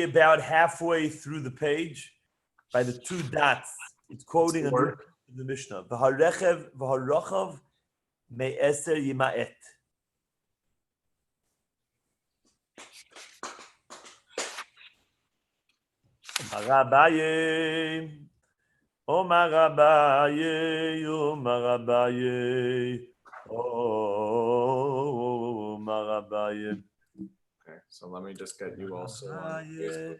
about halfway through the page by the two dots. It's quoting the Mishnah. V'harechev v'harachav me'eser yima'et. Rabbi, Omar Rabbi, Omar Rabbi, Omar Rabbi. Okay, so let me just get you also on Facebook.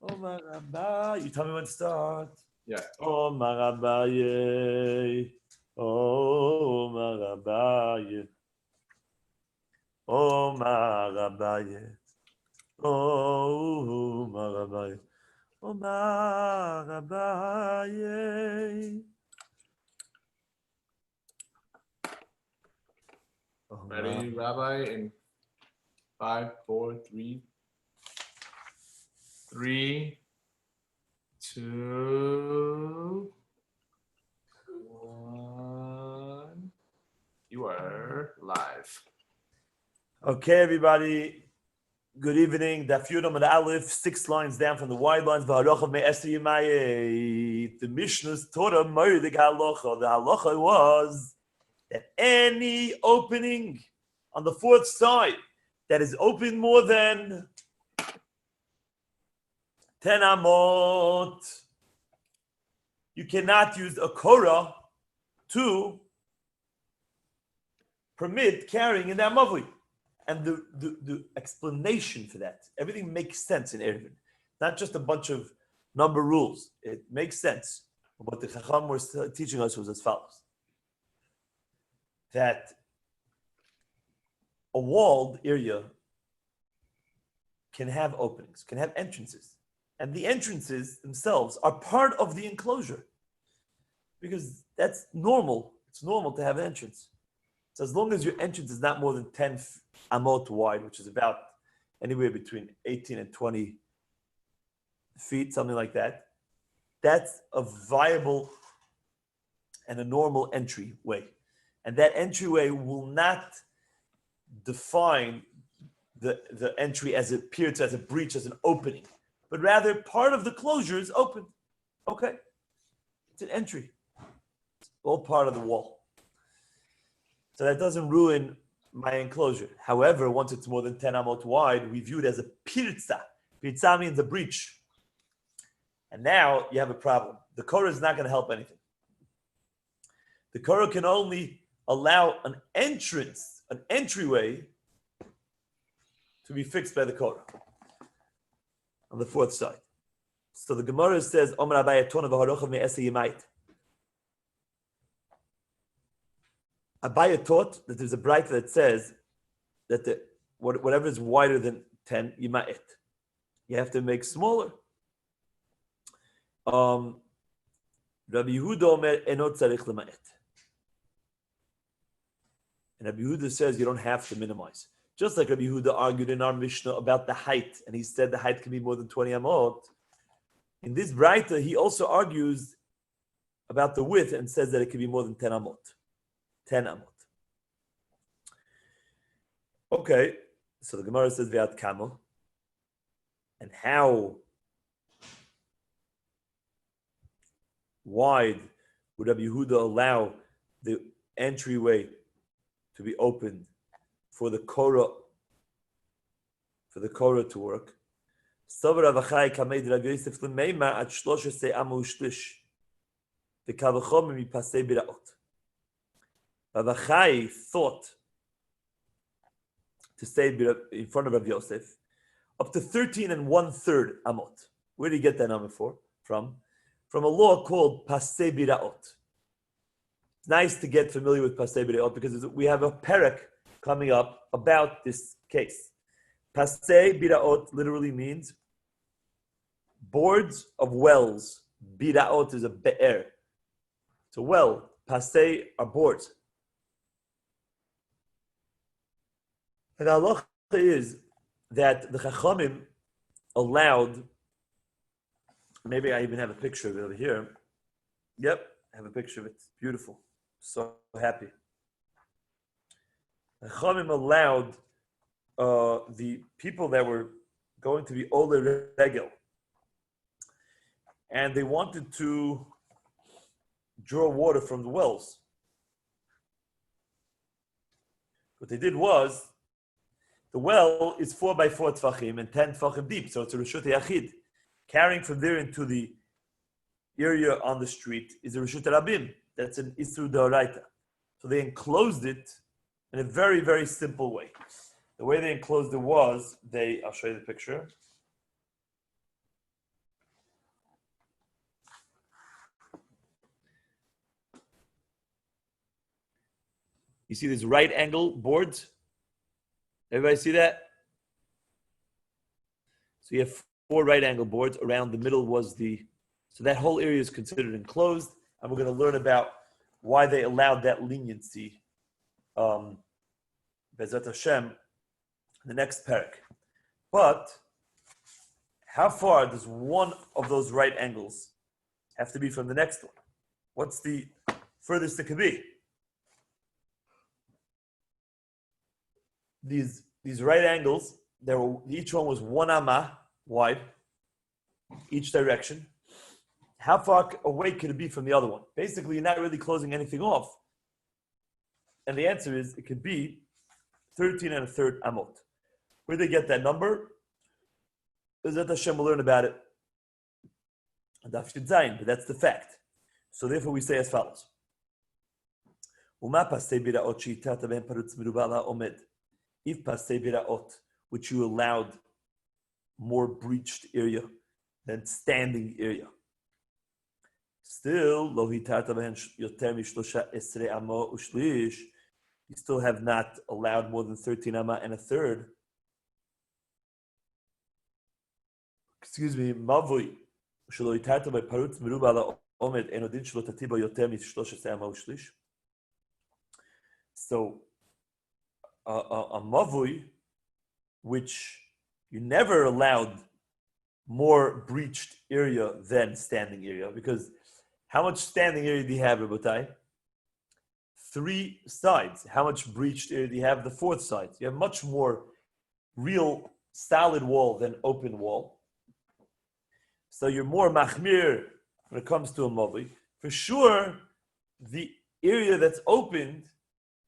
Omar Rabbi, you tell me when to start. Yeah. Omar Rabbi, Omar Rabbi, Omar Rabbi. Oh, Rabbi, oh, Rabbi. Ready, Rabbi? In 5, 4, 3, 2, 1. You are live. Okay, everybody. Good evening. Daf Yudam and Aleph, 6 lines down from the wide lines. The Mishnah's taught a Moedik halacha. The halacha was that any opening on the fourth side that is open more than 10 amot, you cannot use a korah to permit carrying in that mavli. And the explanation for that, everything makes sense in Eruvin. Not just a bunch of number rules. It makes sense. What the Chacham was teaching us was as follows. That a walled area can have openings, can have entrances. And the entrances themselves are part of the enclosure. Because that's normal. It's normal to have an entrance. So as long as your entrance is not more than 10 amot wide, which is about anywhere between 18 and 20 feet, something like that, that's a viable and a normal entryway. And that entryway will not define the entry as it appears as a breach, as an opening, but rather part of the closure is open. Okay, it's an entry. It's all part of the wall. So that doesn't ruin my enclosure. However, once it's more than 10 amot wide, we view it as a pirza. Pirza means a breach. And now you have a problem. The korah is not going to help anything. The korah can only allow an entrance, an entryway, to be fixed by the korah on the fourth side. So the Gemara says, Omer Abaye tona v'harochav me'eseh yimayit. Abaya taught that there's a bright that says that whatever is wider than 10, yima'et. You have to make smaller. Rabbi Yehuda omer enot tzarich lema'et. And Rabbi Yehuda says you don't have to minimize. Just like Rabbi Yehuda argued in our Mishnah about the height, and he said the height can be more than 20 amot. In this Braita, he also argues about the width and says that it can be more than 10 amot. 10 amot. Okay, so the Gemara says Ve'at Kama. And how wide would Rabbi Yehuda allow the entryway to be opened for the korah to work? Savar Avachai Kamed Rabbi Yosef L'meima at 13 amu u'shlish. V'kavachom mipasei biraot. Avachai thought to say in front of Rabbi Yosef up to 13 1/3 amot. Where did he get that number from? From a law called pasei biraot. It's nice to get familiar with pasei biraot because we have a perek coming up about this case. Pasei biraot literally means boards of wells. Biraot is a be'er. It's a well. Pasei are boards. And the halacha is that the Chachamim allowed, maybe I even have a picture of it over here. Yep, I have a picture of it. It's beautiful. So happy. The Chachamim allowed the people that were going to be Ole Regel. And they wanted to draw water from the wells. What they did was, the well is 4 by 4 tfachim and 10 tfachim deep, so it's a Reshut Yachid. Carrying from there into the area on the street is a Reshut Rabim. That's an Isru D'Oraita. So they enclosed it in a very, very simple way. The way they enclosed it was, I'll show you the picture. You see these right angle boards? Everybody see that? So you have 4 right angle boards. Around the middle was so that whole area is considered enclosed. And we're going to learn about why they allowed that leniency, Bezat Hashem, the next parak. But how far does one of those right angles have to be from the next one? What's the furthest it could be? These right angles, each one was 1 amma wide, each direction. How far away could it be from the other one? Basically, you're not really closing anything off. And the answer is, it could be 13 1/3 amot. Where did they get that number? Bezat Hashem will learn about it. Daf Shid Zayin, but that's the fact. So therefore we say as follows. If pasei biraot, which you allowed more breached area than standing area, still you still have not allowed more than 13 amma and 1/3. Excuse me, mavui shelo hitarta by parutz meruba ala omed enodin shelo tatiba yoter mi-13 amma u'shlish. So a mavui, which you never allowed more breached area than standing area, because how much standing area do you have, Rabbi? 3 sides. How much breached area do you have? The 4th side. You have much more real solid wall than open wall. So you're more machmir when it comes to a mavui. For sure, the area that's opened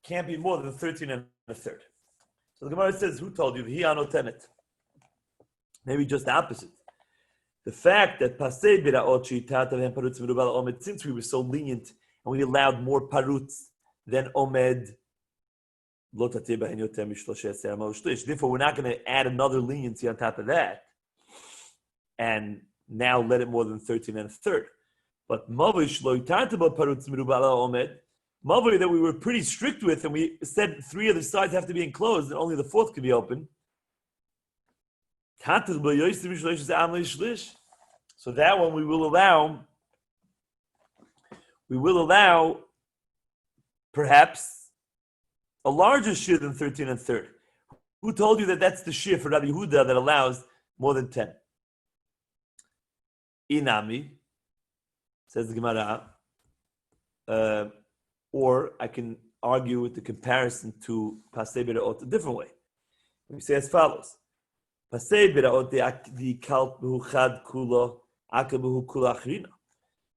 can't be more than 13 1/3. So the Gemara says, who told you? He anotenet. Maybe just the opposite. The fact that pasei biraot sheitatav parutz merubal omed, since we were so lenient and we allowed more paruts than omed, lo tateh bahen yoter mi-13 amma u'shlish. Therefore, we're not going to add another leniency on top of that and now let it more than 13 1/3. But mavish lo yitartav parutz merubal omed, Mavoi that we were pretty strict with, and we said 3 of the sides have to be enclosed, and only the 4th could be open. So that one we will allow perhaps a larger shir than 13 1/3. Who told you that that's the shir for Rabbi Yehuda that allows more than 10? Inami, says the Gemara. Or I can argue with the comparison to pasei biraot a different way. We say as follows: pasei biraot the kalt behu chad kula akal behu kula achrina.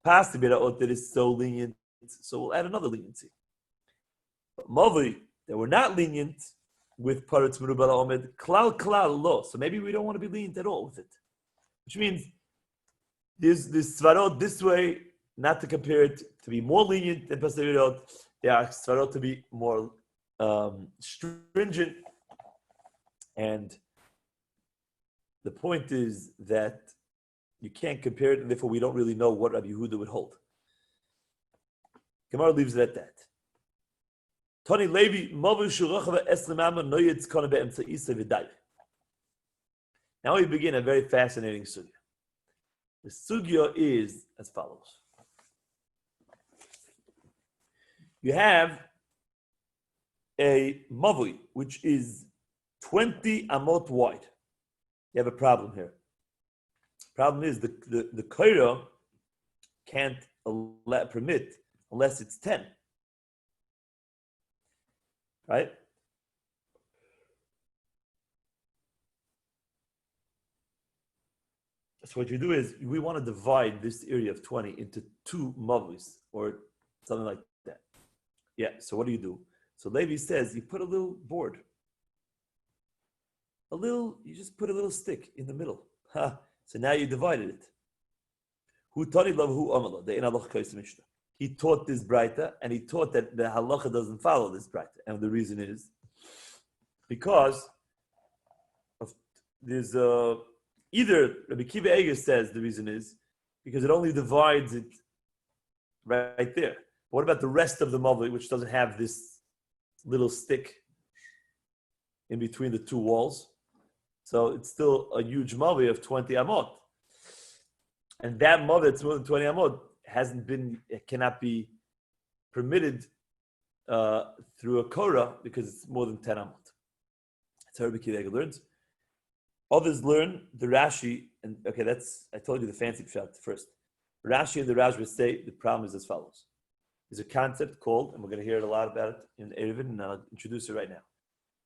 Pasei biraot that is so lenient, so we'll add another leniency. But mavi that we're not lenient with parutz merubal omed klal lo. So maybe we don't want to be lenient at all with it, which means there's svarot this way. Not to compare it to be more lenient than pasei biraot. There are svarot to be more stringent, and the point is that you can't compare it, and therefore we don't really know what Rabbi Yehuda would hold. Gemara leaves it at that. Tony Levi, now we begin a very fascinating sugya. The sugya is as follows. You have a mavui, which is 20 amot wide. You have a problem here. Problem is the koira can't permit unless it's 10. Right? So what you do is we want to divide this area of 20 into two mavlis or something like that. Yeah. So what do? So Levi says you put a little board, you just put a little stick in the middle. Ha. So now you divided it. Who taught it? Who amala? The in halacha kais mishnah. He taught this braita, and he taught that the halacha doesn't follow this braita, and the reason is because of there's either Rabbi Kiva Eger says the reason is because it only divides it right there. What about the rest of the mavli, which doesn't have this little stick in between the two walls? So it's still a huge mavli of 20 amot. And that mavli that's more than 20 amot cannot be permitted through a korah because it's more than 10 amot. That's how Rabbi Kiva Eger learns. Others learn the Rashi, and okay, I told you the fancy pshat first. Rashi and the Rajva say the problem is as follows. There's a concept called, and we're going to hear a lot about it in Eruvin, and I'll introduce it right now.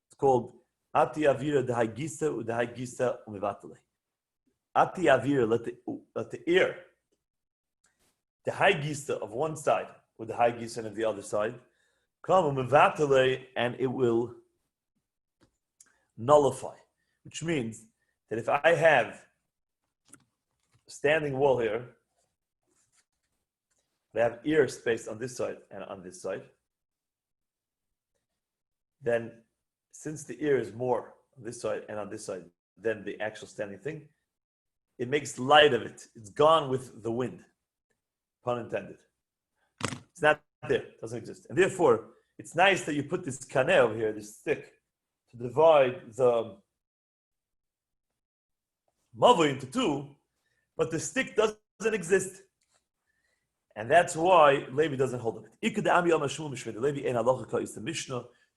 It's called Ati Avira Dehagisa Udehagisa Umivatale. Ati Avira, let the air, the Hagisa of one side, with the Hagisa of the other side, come Umivatale, and it will nullify, which means that if I have a standing wall here, I have ear space on this side and on this side, then since the ear is more on this side and on this side than the actual standing thing, it makes light of it. It's gone with the wind, pun intended. It's not there, it doesn't exist. And therefore, it's nice that you put this kaneh over here, this stick, to divide the mavli into two, but the stick doesn't exist. And that's why Levi doesn't hold of it.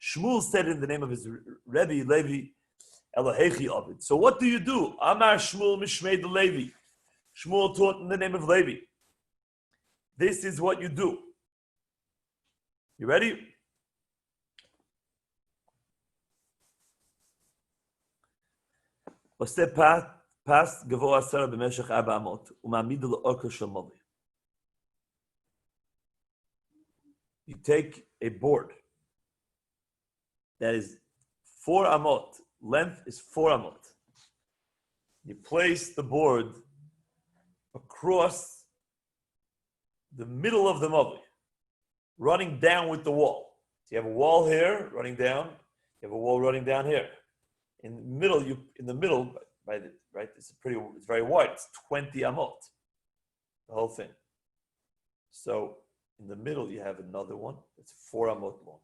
Shmuel said in the name of his Rebbe, Levi, Elohechi Ovid. So what do you do? Amar Shmuel Mishmei de Levi. Shmuel taught in the name of Levi. This is what you do. You ready? Pas gavoa asara b'meshech 4 amot u'ma'amid le'orka shel mavli. You take a board that is 4 amot, length is 4 amot. You place the board across the middle of the mavli, running down with the wall. So you have a wall here running down, you have a wall running down here. In the middle, right? It's very wide. It's 20 amot, the whole thing. So in the middle, you have another one that's 4 amot long.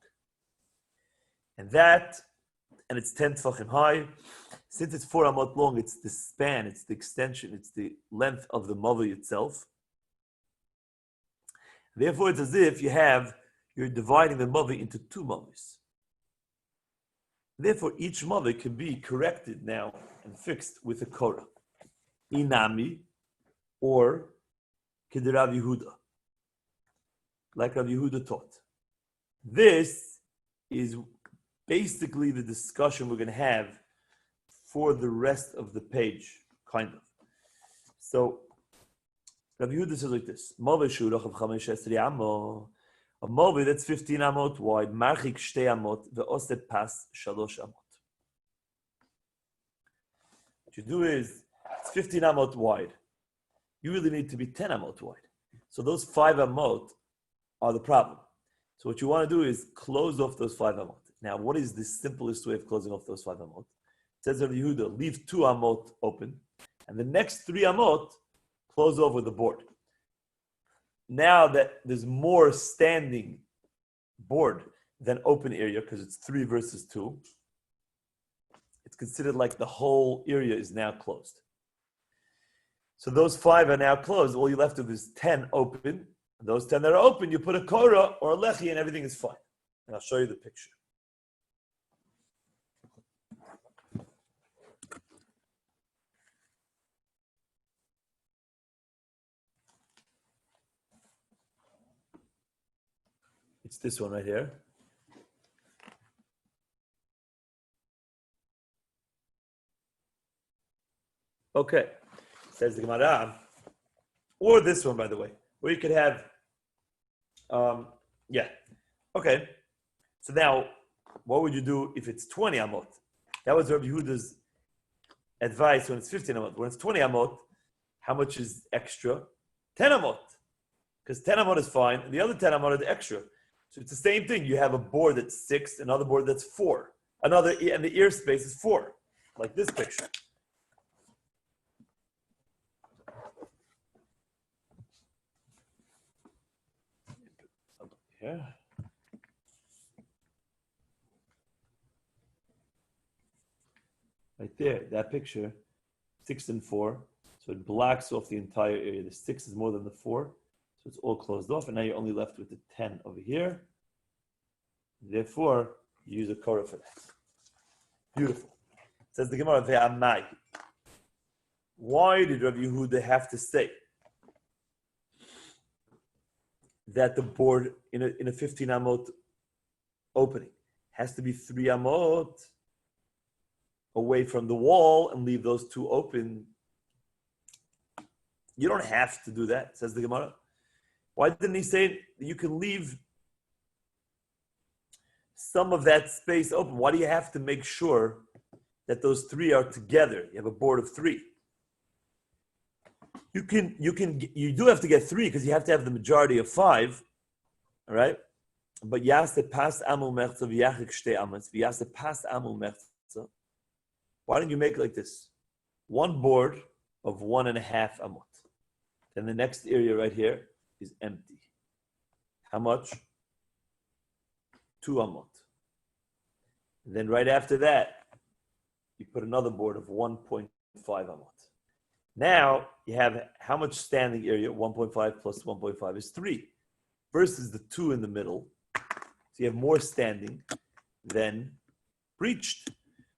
And it's 10 tefachim high. Since it's 4 amot long, it's the span, it's the extension, it's the length of the mavli itself. Therefore, it's as if you're dividing the mavli into 2 mavlis. Therefore, each mavli can be corrected now and fixed with a korah. Inami, or Kid Rabbi Yehuda, like Rabbi Yehuda taught. This is basically the discussion we're going to have for the rest of the page, kind of. So, Rabbi Yehuda says like this: Mavli shurach of 15 amot, a mavli that's 15 amot wide, marchik 2 amot, ve'oseh pas 3 amot. What you do is, it's 15 amot wide. You really need to be 10 amot wide. So those 5 amot are the problem. So what you want to do is close off those 5 amot. Now, what is the simplest way of closing off those 5 amot? It says Rabbi Yehuda, leave 2 amot open, and the next 3 amot close over the board. Now that there's more standing board than open area, because it's 3 versus 2, it's considered like the whole area is now closed. So those 5 are now closed. All you're left with is 10 open. And those 10 that are open, you put a korah or a lechi and everything is fine. And I'll show you the picture. It's this one right here. Okay. Says the Gemara. Or this one, by the way, where you could have, yeah. Okay. So now, what would you do if it's 20 amot? That was Rabbi Yehuda's advice when it's 15 amot. When it's 20 amot, how much is extra? 10 amot. Because 10 amot is fine, and the other 10 amot is extra. So it's the same thing. You have a board that's 6, another board that's 4. And the ear space is 4, like this picture. Yeah. Right there, that picture, 6 and 4. So it blocks off the entire area. The 6 is more than the 4. So it's all closed off. And now you're only left with the 10 over here. Therefore, you use a korah for that. Beautiful. Says the Gemara, Ve'amai. Why did Rabbi Yehuda have to say that the board in a 15 amot opening has to be 3 amot away from the wall and leave those 2 open? You don't have to do that, says the Gemara. Why didn't he say you can leave some of that space open? Why do you have to make sure that those 3 are together? You have a board of 3. You do have to get 3 because you have to have the majority of 5, all right? But yase pas amul mechza v'yachik shtei amas v'yase pas amul mechza. Why don't you make it like this? 1 board of 1.5 amot. Then the next area right here is empty. How much? 2 amot. And then right after that, you put another board of 1.5 amot. Now you have how much standing area? 1.5 plus 1.5 is 3, versus the 2 in the middle. So you have more standing than breached.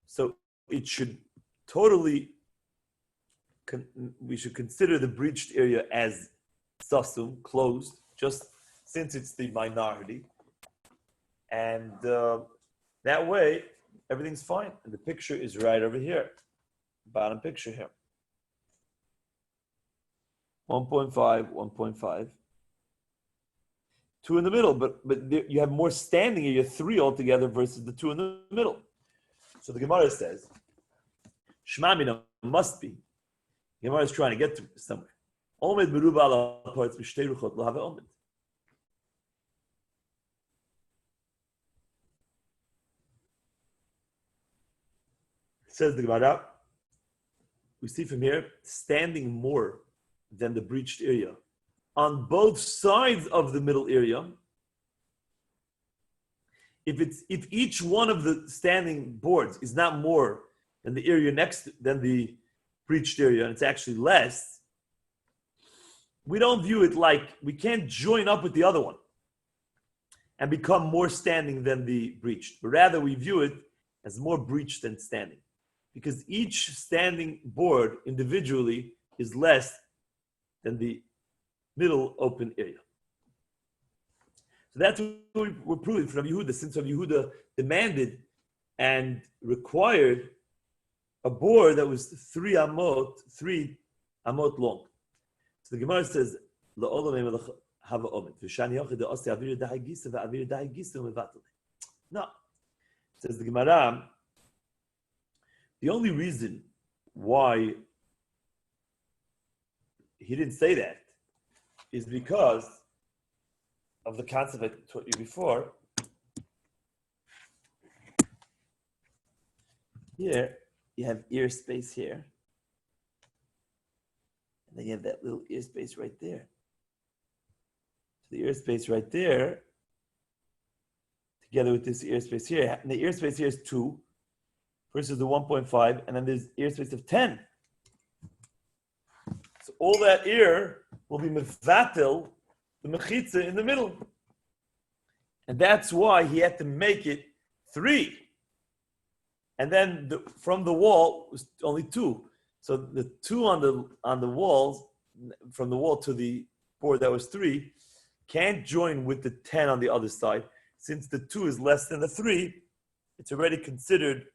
So it should totally, we should consider the breached area as sasum, closed, just since it's the minority. And that way, everything's fine. And the picture is right over here. Bottom picture here. 1.5, 1.5. 2 in the middle, but you have more standing area, 3 altogether versus the 2 in the middle. So the Gemara says, Shema mina must be. The Gemara is trying to get to somewhere. Omed meruba ala parts b'shtei ruchot lo have omed. Says the Gemara, we see from here, standing more than the breached area on both sides of the middle area. If each one of the standing boards is not more than the area next than the breached area, and it's actually less, we don't view it like we can't join up with the other one and become more standing than the breached, but rather we view it as more breached than standing, because each standing board individually is less than the middle open area. So that's what we're proving from Yehuda, since Rabbi Yehuda demanded and required a board that was 3 amot long. So the Gemara says, no. Says the Gemara, the only reason why he didn't say that is because of the concept I taught you before. Here, you have ear space here. And then you have that little ear space right there. So the ear space right there, together with this ear space here, and the ear space here is 2 versus the 1.5, and then there's ear space of 10. So all that ear will be mevatel, the mechitza in the middle. And that's why he had to make it 3. And then from the wall was only 2. So the 2 on the walls, from the wall to the board that was 3, can't join with the 10 on the other side. Since the 2 is less than the 3, it's already considered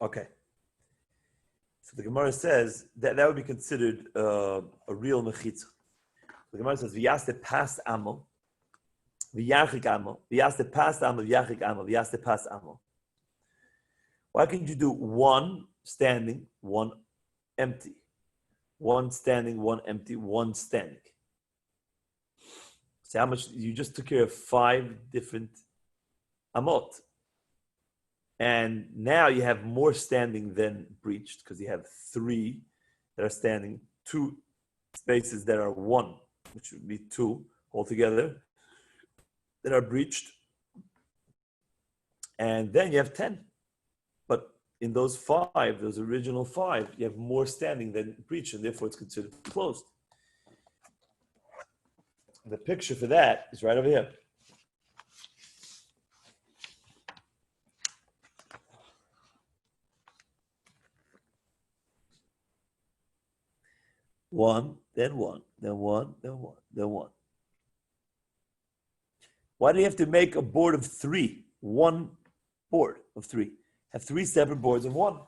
Okay. So the Gemara says that would be considered a real mechitza. The Gemara says, "V'yaste pas amo, v'yachik amo, v'yaste pas amo, v'yachik amo, v'yaste pas amo." Why can't you do one standing, one empty, one standing, one empty, one standing? See how much you just took care of 5 different amot. And now you have more standing than breached because you have 3 that are standing, 2 spaces that are 1, which would be 2 altogether, that are breached. And then you have 10. But in those 5, those original 5, you have more standing than breached, and therefore it's considered closed. The picture for that is right over here. One, then one, then one, then one, then one. Why do you have to make a board of 3? One board of 3. Have 3 separate boards of 1.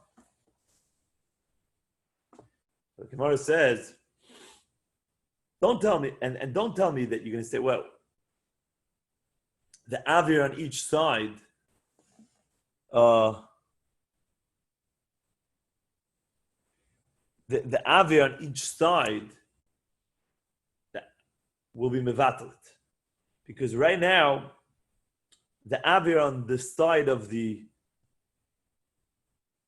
The Gemara says, don't tell me, and don't tell me that you're going to say, well, the avir on each side, the avir on each side that will be mevatelet. Because right now, the avir on the side of the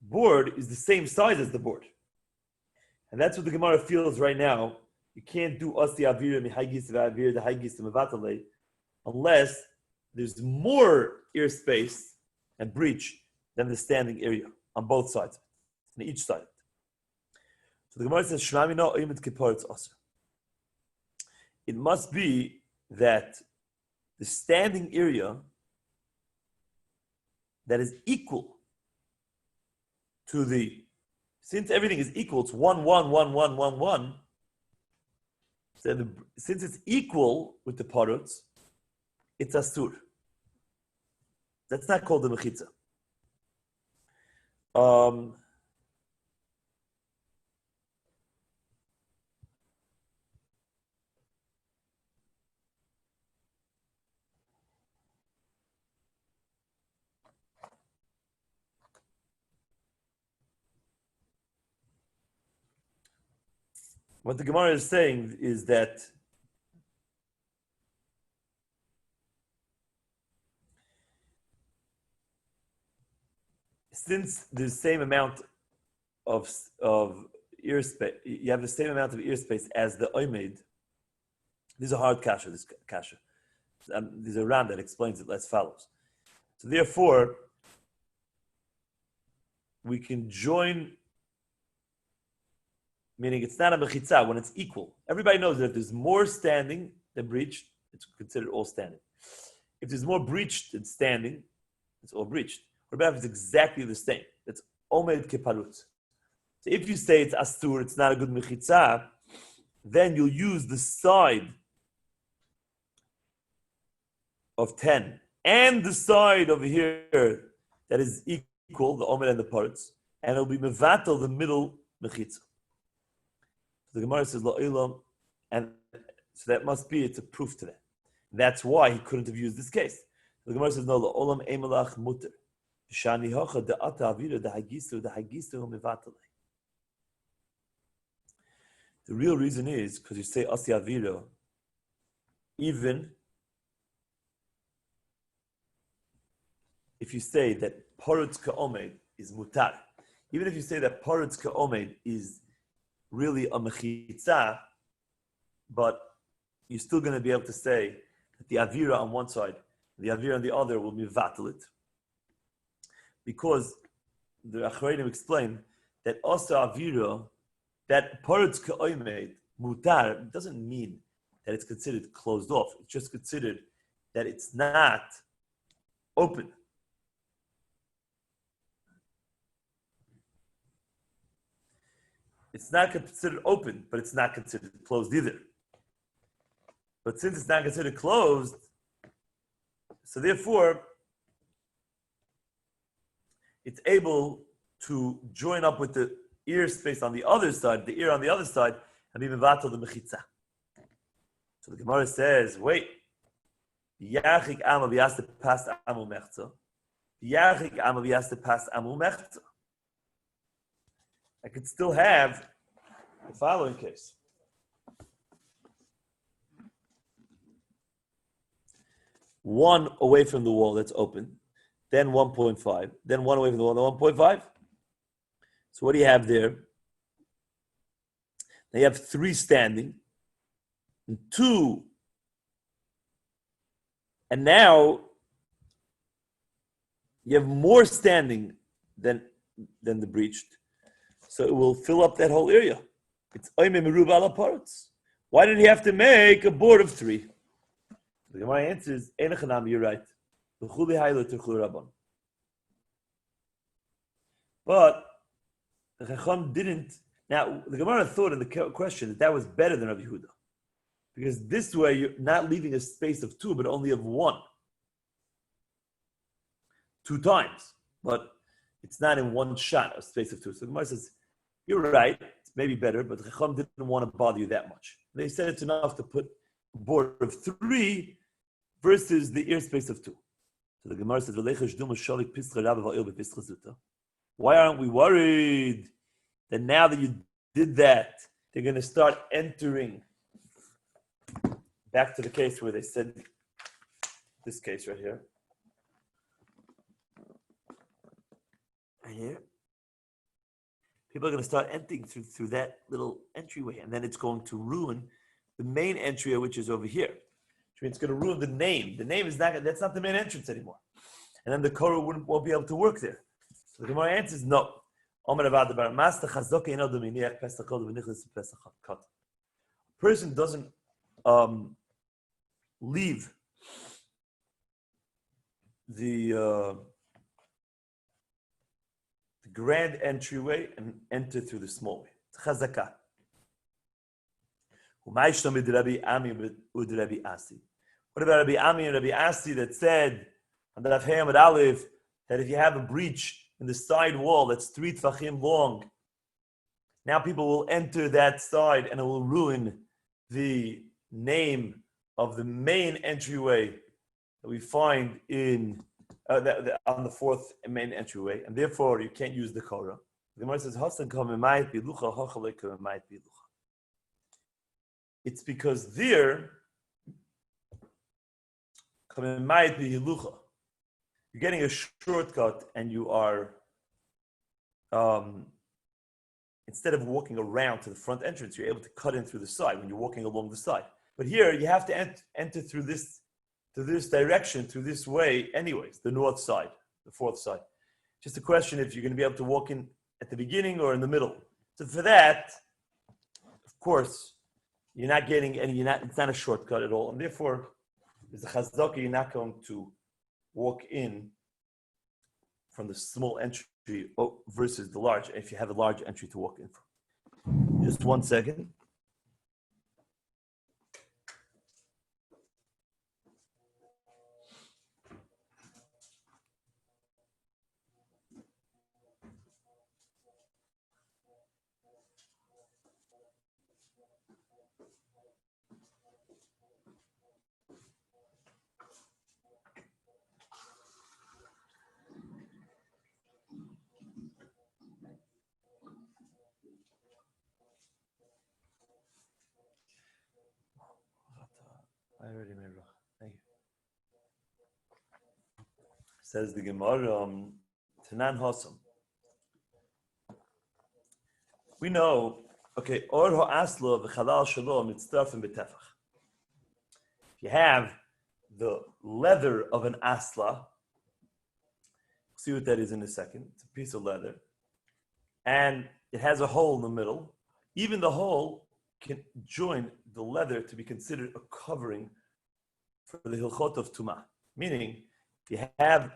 board is the same size as the board. And that's what the Gemara feels right now. You can't do asti avir mihaygis v'avir the haygis mevatelet unless there's more airspace and breach than the standing area on both sides, on each side. So the Gemara says, "Shlamina oimet kiparetz aser." It must be that the standing area that is equal to the, since everything is equal, it's 1, 1, 1, 1, 1, 1. So since it's equal with the parutz, it's asur. That's not called the mechitza. What the Gemara is saying is that since there's the same amount of ear space, you have the same amount of ear space as the oimed. This is a hard kasha. This kasha. There's a ram that explains it as follows. So therefore, we can join. Meaning it's not a mechitza when it's equal. Everybody knows that if there's more standing than breached, it's considered all standing. If there's more breached than standing, it's all breached. What about if it's exactly the same? It's omed keparut. So if you say it's astur, it's not a good mechitza, then you'll use the side of 10 and the side over here that is equal, the omed and the parutz, and it'll be mevatel the middle mechitza. The Gemara says la'ilam, and so that must be, it's a proof to that. That's why he couldn't have used this case. The Gemara says no, la'olam emelach muter. Shani hacha da'ata avira da'hagistu mevatel. The real reason is because you say asi avira, even if you say that parutz ka'omed is mutar, even if you say that parutz ka'omed is really a mechitza, but you're still going to be able to say that the avira on one side, the avira on the other will be vatalit. Because the Achreinim explain that also avira, that parutz ka'omed, mutar, doesn't mean that it's considered closed off. It's just considered that it's not open. It's not considered open, but it's not considered closed either. But since it's not considered closed, so therefore, it's able to join up with the ear space on the other side, the ear on the other side, and be mevatel the mechitza. So the Gemara says, wait, Yachik Ama Vyasta past Amu Mechza. Yachik Ama Vyasta past Amu Mechza. I could still have the following case. One away from the wall that's open, then 1.5, then one away from the wall, then 1.5. So what do you have there? Now you have 3 standing, and 2, and now you have more standing than the breached. So it will fill up that whole area. It's oime meruba ala parts. Why did he have to make a board of 3? The Gemara answers, Enechanam, you're right. But the Chacham didn't. Now, the Gemara thought in the question that was better than Rabbi Yehuda. Because this way you're not leaving a space of 2, but only of 1. 2 times. But it's not in one shot, a space of 2. So the Gemara says, you're right, it's maybe better, but the Chacham didn't want to bother you that much. They said it's enough to put a board of 3 versus the ear space of 2. So the Gemara says, why aren't we worried that now that you did that, they're going to start entering back to the case where they said this case right here. Right here. People are going to start entering through that little entryway, and then it's going to ruin the main entryway, which is over here. Which means it's going to ruin the name. The name is that's not the main entrance anymore. And then the Korah won't be able to work there. So the Gemara answers no. Person doesn't leave the grand entryway and enter through the small way. It's chazakah. What about Rabbi Ami and Rabbi Asi that said on the Daf Hamad Aleph that if you have a breach in the side wall that's 3 tfachim long, now people will enter that side and it will ruin the name of the main entryway that we find in on the 4th main entryway, and therefore you can't use the Korah. The Gemara says, it's because there, you're getting a shortcut and you are, instead of walking around to the front entrance, you're able to cut in through the side when you're walking along the side. But here, you have to enter through this direction, through this way anyways, the north side, the 4th side. Just a question if you're going to be able to walk in at the beginning or in the middle. So for that, of course, you're not getting any, it's not a shortcut at all, and therefore, there's a chazaka, you're not going to walk in from the small entry versus the large, if you have a large entry to walk in from. Just 1 second. I already made it. Thank you. Says the Gemara, Tanan Hossam. We know, okay, Or Ha'asla v'chalal shalom mitzdarfim b'tefach. If you have the leather of an asla, we'll see what that is in a second. It's a piece of leather. And it has a hole in the middle. Even the hole can join the leather to be considered a covering for the hilchot of tumah. Meaning, if you have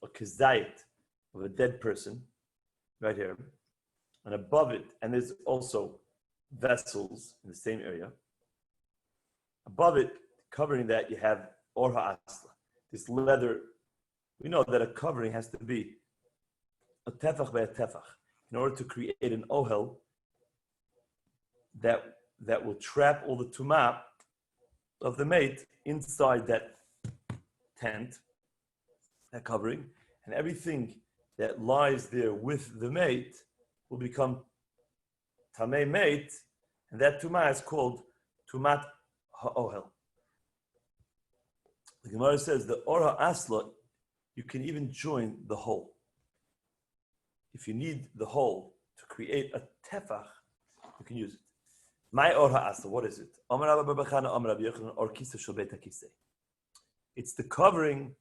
a kazayit of a dead person, right here, and above it, and there's also vessels in the same area. Above it, covering that, you have or ha'asla, this leather. We know that a covering has to be a tefach by a tefach in order to create an ohel that will trap all the tumah of the mate inside that tent, that covering, and everything that lies there with the mate will become tamei mate, and that tumah is called tumat ha'ohel. The Gemara says the ora asla, you can even join the hole. If you need the hole to create a tefach, you can use it. My ora asla, what is it? It's the covering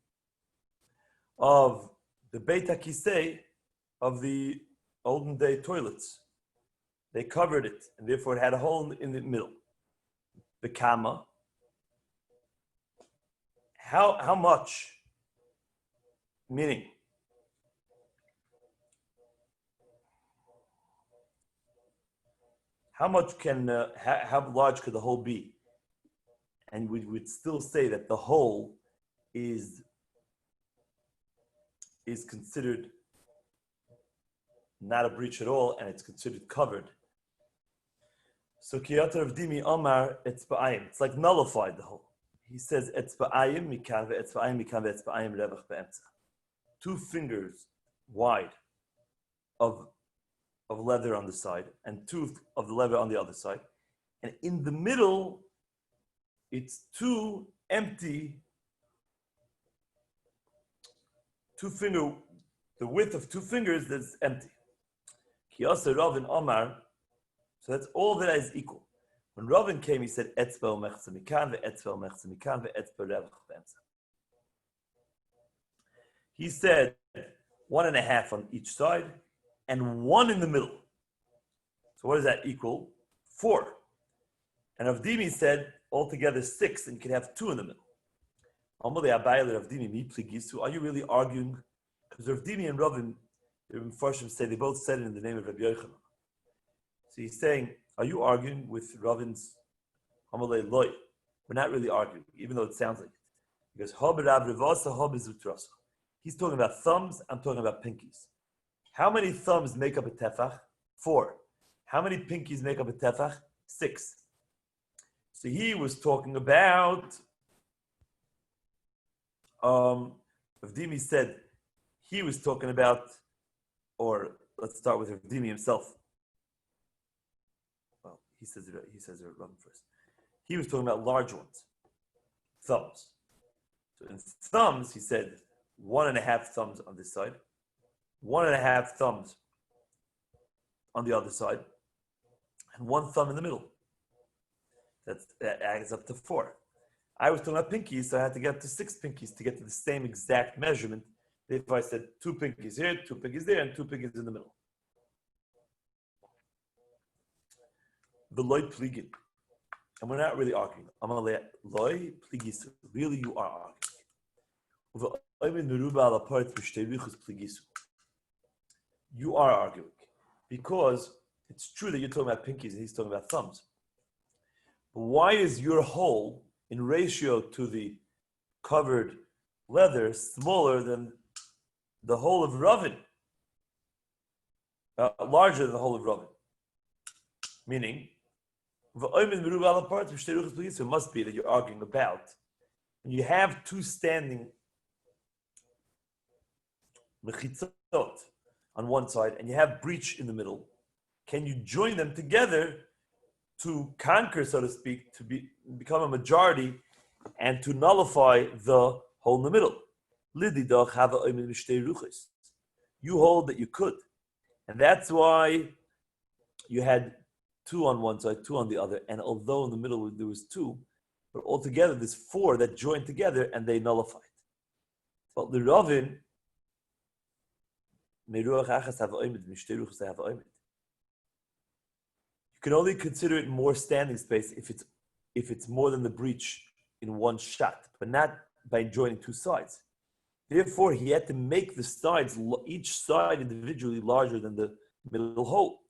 of the Beit HaKisei of the olden day toilets. They covered it, and therefore it had a hole in the middle. The kama. How much? Meaning, how much can, how large could the hole be? And we would still say that the hole is considered not a breach at all, and it's considered covered. So Kiyata Rav Dimi Omar Etzba'ayim. It's like nullified the hole. He says Etzba'ayim mikan ve'etzba'ayim mikan ve'etzba'ayim revach be'emtza. 2 fingers wide of leather on the side, and 2 of the leather on the other side. And in the middle, it's 2 empty, 2 finger, the width of 2 fingers that's empty. Kiyasa Ravin Omar, so that's all that is equal. When Ravin came, he said, Etzba u'mechza mikan ve'etzba u'mechza mikan ve'etzba revach be'emtza. He said 1.5 on each side and 1 in the middle. So what does that equal? 4. And Avdimi said altogether 6, and you can have 2 in the middle. Are you really arguing? Because Avdimi and Ravin, the Mepharshim say they both said it in the name of Rabbi Yochanan. So he's saying, are you arguing with Ravin's Hamalei Loi? We're not really arguing, even though it sounds like it. He goes, he's talking about thumbs, I'm talking about pinkies. How many thumbs make up a tefach? 4. How many pinkies make up a tefach? 6. So he was talking about, Avdimi said, he was talking about, or let's start with Avdimi himself. Well, he says it wrong first. He was talking about large ones, thumbs. So in thumbs, he said 1.5 thumbs on this side, 1.5 thumbs on the other side, and 1 thumb in the middle. That adds up to 4. I was talking about pinkies, so I had to get to 6 pinkies to get to the same exact measurement. If I said 2 pinkies here, 2 pinkies there, and 2 pinkies in the middle. The loy pligin. And we're not really arguing. Loy pligis. Really, you are arguing. You are arguing. Because it's true that you're talking about pinkies and he's talking about thumbs. But why is your hole in ratio to the covered leather smaller than the hole of Ravin? Larger than the hole of Ravin. Meaning, it must be that you're arguing about. When you have 2 standing mechitzot on one side and you have breach in the middle, can you join them together to conquer, so to speak, to become a majority and to nullify the hole in the middle? You hold that you could. And that's why you had 2 on one side, 2 on the other. And although in the middle there was 2, but altogether there's 4 that join together and they nullify it. But the Ravin, you can only consider it more standing space if it's more than the breach in one shot, but not by joining 2 sides. Therefore, he had to make the sides, each side individually, larger than the middle hole.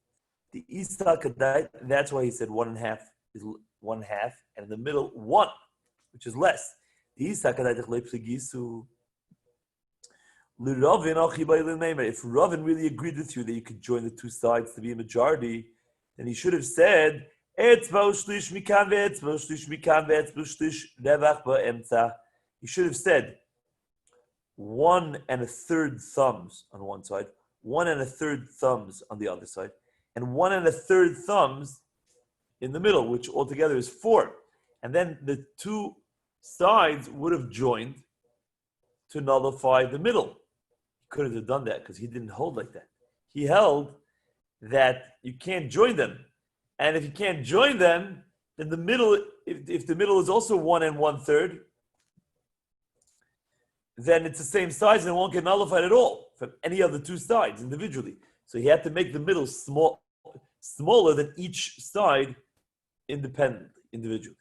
The Isa Kadai, that's why he said 1.5 is 1/2, and in the middle 1, which is less. The Isa Kadai If Ravin really agreed with you that you could join the two sides to be a majority, then he should have said, he should have said 1 1/3 thumbs on one side, 1 1/3 thumbs on the other side, and 1 1/3 thumbs in the middle, which altogether is 4. And then the two sides would have joined to nullify the middle. He couldn't have done that because he didn't hold like that. He held that you can't join them. And if you can't join them, then the middle, if the middle is also 1 1/3, then it's the same size and it won't get nullified at all from any of the two sides individually. So he had to make the middle smaller than each side independently, individually.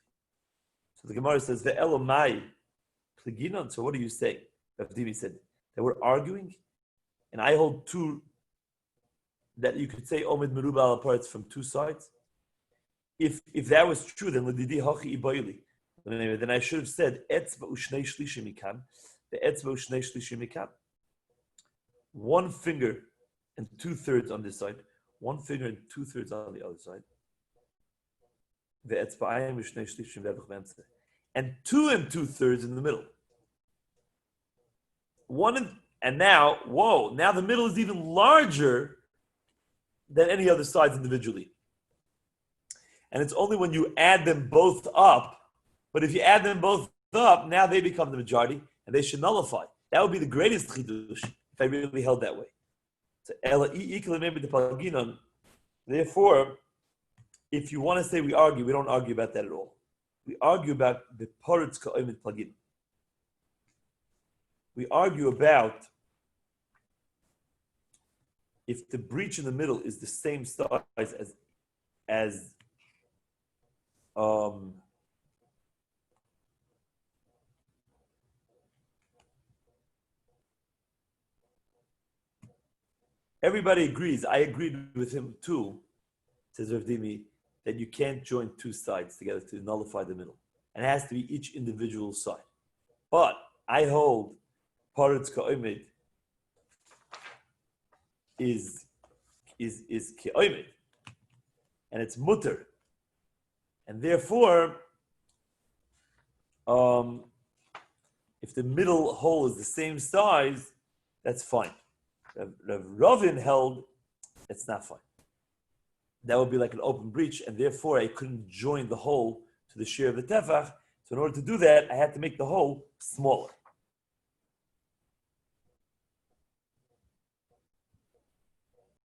So the Gemara says, "Ve'elomai pleginon." So what are you saying? Rabbi said that we're arguing, and I hold two that you could say omid meruba al parts from two sides. If that was true, then l'didi hachi ibayli. Then I should have said etzba ushnei shlishim mikan. The etzba ushnei shlishim mikan. 1 finger and 2/3 on this side, 1 finger and 2/3 on the other side. The etzba'ayim ushnei shlishim v'evach b'emtzeh, and 2 2/3 in the middle. And now, now the middle is even larger than any other sides individually. And it's only when you add them both up, but if you add them both up, now they become the majority, and they should nullify. That would be the greatest chidush if I really held that way. So, therefore, if you want to say we argue, we don't argue about that at all. We argue about the paritz ka'omet plagin. We argue about if the breach in the middle is the same size as everybody agrees. I agreed with him too, says Rav Dimi, that you can't join two sides together to nullify the middle. And it has to be each individual side. But I hold paritz ka'omed is ka'omed, and it's mutter. And therefore, if the middle hole is the same size, that's fine. Ravin held it's not fine. That would be like an open breach, and therefore I couldn't join the hole to the shear of the tefach. So in order to do that, I had to make the hole smaller.